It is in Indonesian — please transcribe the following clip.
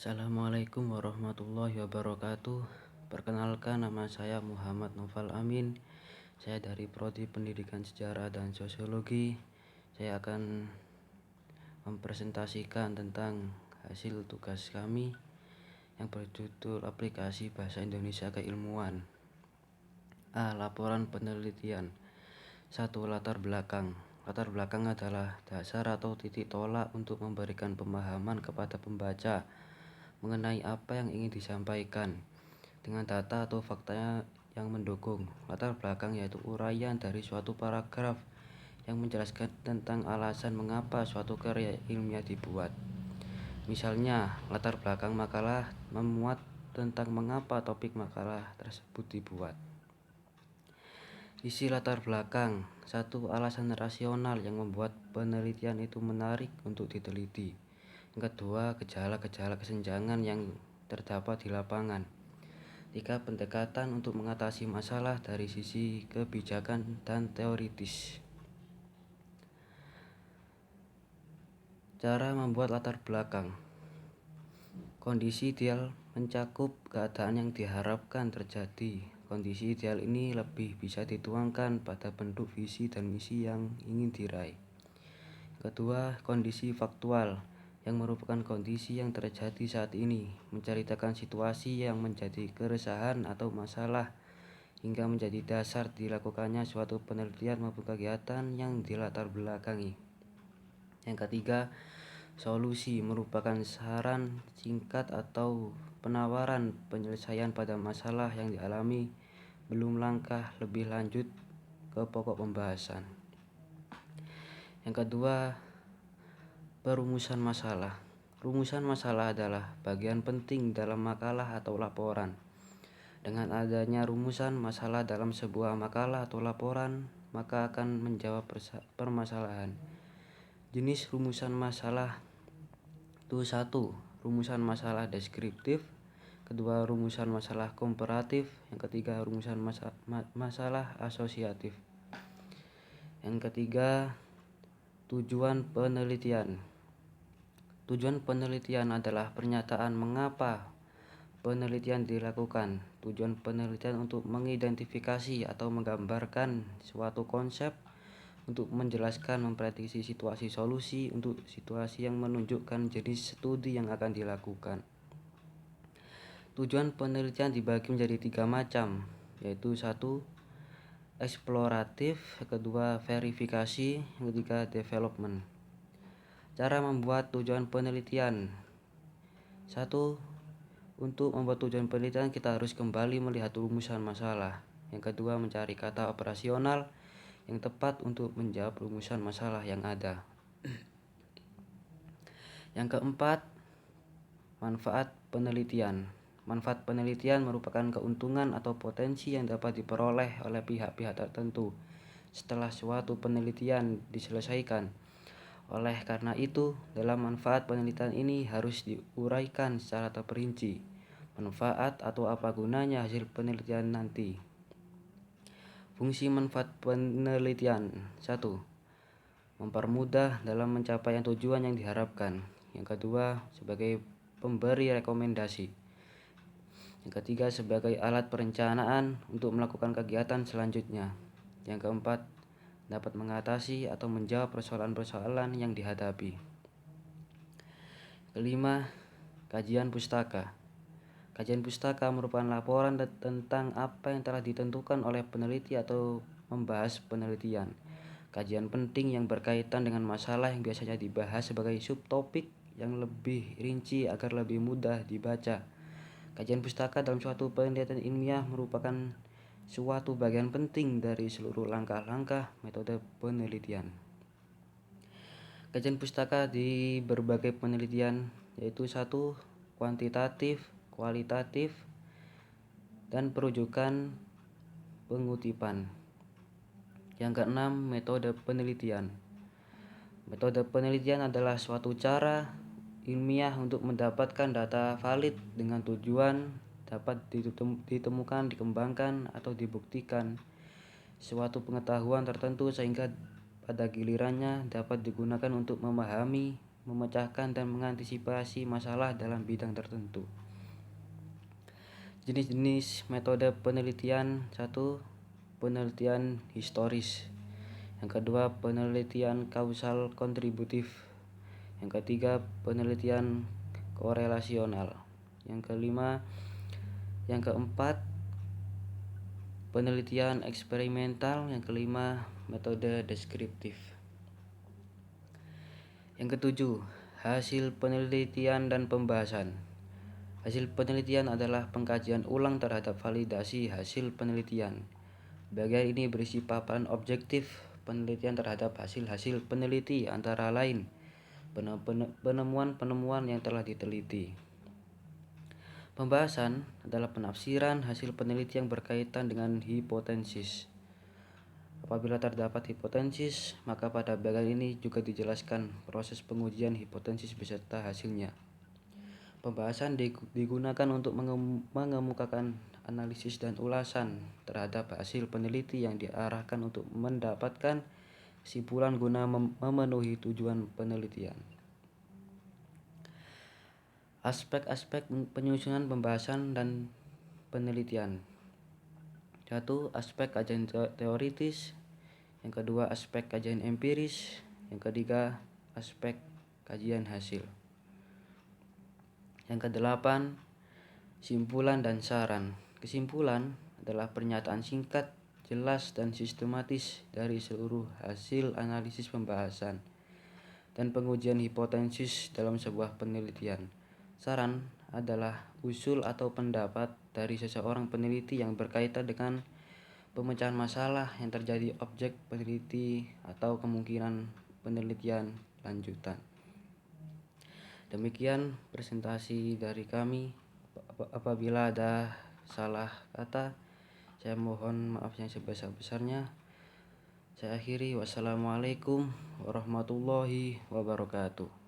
Assalamualaikum warahmatullahi wabarakatuh. Perkenalkan, nama saya Muhammad Noval Amin. Saya dari Prodi Pendidikan Sejarah dan Sosiologi. Saya akan mempresentasikan tentang hasil tugas kami yang berjudul Aplikasi Bahasa Indonesia Keilmuan. A. Laporan penelitian. 1. Latar belakang. Latar belakang adalah dasar atau titik tolak untuk memberikan pemahaman kepada pembaca mengenai apa yang ingin disampaikan dengan data atau fakta yang mendukung. Latar belakang yaitu uraian dari suatu paragraf yang menjelaskan tentang alasan mengapa suatu karya ilmiah dibuat. Misalnya, latar belakang makalah memuat tentang mengapa topik makalah tersebut dibuat. Isi latar belakang. 1. Alasan rasional yang membuat penelitian itu menarik untuk diteliti. Yang kedua, gejala-gejala kesenjangan yang terdapat di lapangan. 3. Pendekatan untuk mengatasi masalah dari sisi kebijakan dan teoritis. Cara membuat latar belakang. Kondisi ideal mencakup keadaan yang diharapkan terjadi. Kondisi ideal ini lebih bisa dituangkan pada bentuk visi dan misi yang ingin diraih. Kedua, kondisi faktual yang merupakan kondisi yang terjadi saat ini, menceritakan situasi yang menjadi keresahan atau masalah hingga menjadi dasar dilakukannya suatu penelitian maupun kegiatan yang dilatar belakangi. Yang ketiga, solusi merupakan saran singkat atau penawaran penyelesaian pada masalah yang dialami belum langkah lebih lanjut ke pokok pembahasan. Yang kedua, perumusan masalah. Rumusan masalah adalah bagian penting dalam makalah atau laporan. Dengan adanya rumusan masalah dalam sebuah makalah atau laporan, maka akan menjawab permasalahan. Jenis rumusan masalah itu 1. Rumusan masalah deskriptif. Kedua, rumusan masalah komparatif. Yang ketiga, rumusan masalah asosiatif. Yang ketiga, tujuan penelitian. Tujuan penelitian adalah pernyataan mengapa penelitian dilakukan. Tujuan penelitian untuk mengidentifikasi atau menggambarkan suatu konsep, untuk menjelaskan, memprediksi situasi solusi untuk situasi yang menunjukkan jenis studi yang akan dilakukan. Tujuan penelitian dibagi menjadi 3 macam, yaitu 1. Eksploratif, kedua verifikasi, yang ketiga development. Cara membuat tujuan penelitian. 1. Untuk membuat tujuan penelitian kita harus kembali melihat rumusan masalah. Yang kedua, mencari kata operasional yang tepat untuk menjawab rumusan masalah yang ada. Yang keempat, manfaat penelitian. Manfaat penelitian merupakan keuntungan atau potensi yang dapat diperoleh oleh pihak-pihak tertentu setelah suatu penelitian diselesaikan. Oleh karena itu, dalam manfaat penelitian ini harus diuraikan secara terperinci. Manfaat atau apa gunanya hasil penelitian nanti. Fungsi manfaat penelitian. 1. Mempermudah dalam mencapai tujuan yang diharapkan. Yang kedua, sebagai pemberi rekomendasi. Yang ketiga, sebagai alat perencanaan untuk melakukan kegiatan selanjutnya. Yang keempat, dapat mengatasi atau menjawab persoalan-persoalan yang dihadapi. Kelima, kajian pustaka. Kajian pustaka merupakan laporan tentang apa yang telah ditentukan oleh peneliti atau membahas penelitian. Kajian penting yang berkaitan dengan masalah yang biasanya dibahas sebagai subtopik yang lebih rinci agar lebih mudah dibaca. Kajian pustaka dalam suatu penelitian ilmiah merupakan suatu bagian penting dari seluruh langkah-langkah metode penelitian. Kajian pustaka di berbagai penelitian yaitu 1. Kuantitatif, kualitatif, dan perujukan pengutipan. Yang keenam, metode penelitian. Metode penelitian adalah suatu cara ilmiah untuk mendapatkan data valid dengan tujuan dapat ditemukan, dikembangkan, atau dibuktikan suatu pengetahuan tertentu sehingga pada gilirannya dapat digunakan untuk memahami memecahkan dan mengantisipasi masalah dalam bidang tertentu. Jenis-jenis metode penelitian: 1. Penelitian historis. Yang kedua, penelitian kausal kontributif. Yang ketiga, penelitian korelasional. Yang keempat, penelitian eksperimental. Yang kelima, metode deskriptif. Yang ketujuh, hasil penelitian dan pembahasan. Hasil penelitian adalah pengkajian ulang terhadap validasi hasil penelitian. Bagian ini berisi paparan objektif penelitian terhadap hasil-hasil peneliti, antara lain penemuan-penemuan yang telah diteliti. Pembahasan adalah penafsiran hasil peneliti yang berkaitan dengan hipotesis. Apabila terdapat hipotesis, maka pada bagian ini juga dijelaskan proses pengujian hipotesis beserta hasilnya. Pembahasan digunakan untuk mengemukakan analisis dan ulasan terhadap hasil peneliti yang diarahkan untuk mendapatkan kesimpulan guna memenuhi tujuan penelitian. Aspek-aspek penyusunan pembahasan dan penelitian. 1. Aspek kajian teoritis. Yang kedua, aspek kajian empiris. Yang ketiga, aspek kajian hasil. Yang kedelapan, simpulan dan saran. Kesimpulan adalah pernyataan singkat, jelas, dan sistematis dari seluruh hasil analisis pembahasan dan pengujian hipotesis dalam sebuah penelitian. Saran adalah usul atau pendapat dari seseorang peneliti yang berkaitan dengan pemecahan masalah yang terjadi objek peneliti atau kemungkinan penelitian lanjutan. Demikian presentasi dari kami. Apabila ada salah kata, saya mohon maaf yang sebesar-besarnya. Saya akhiri. Wassalamualaikum warahmatullahi wabarakatuh.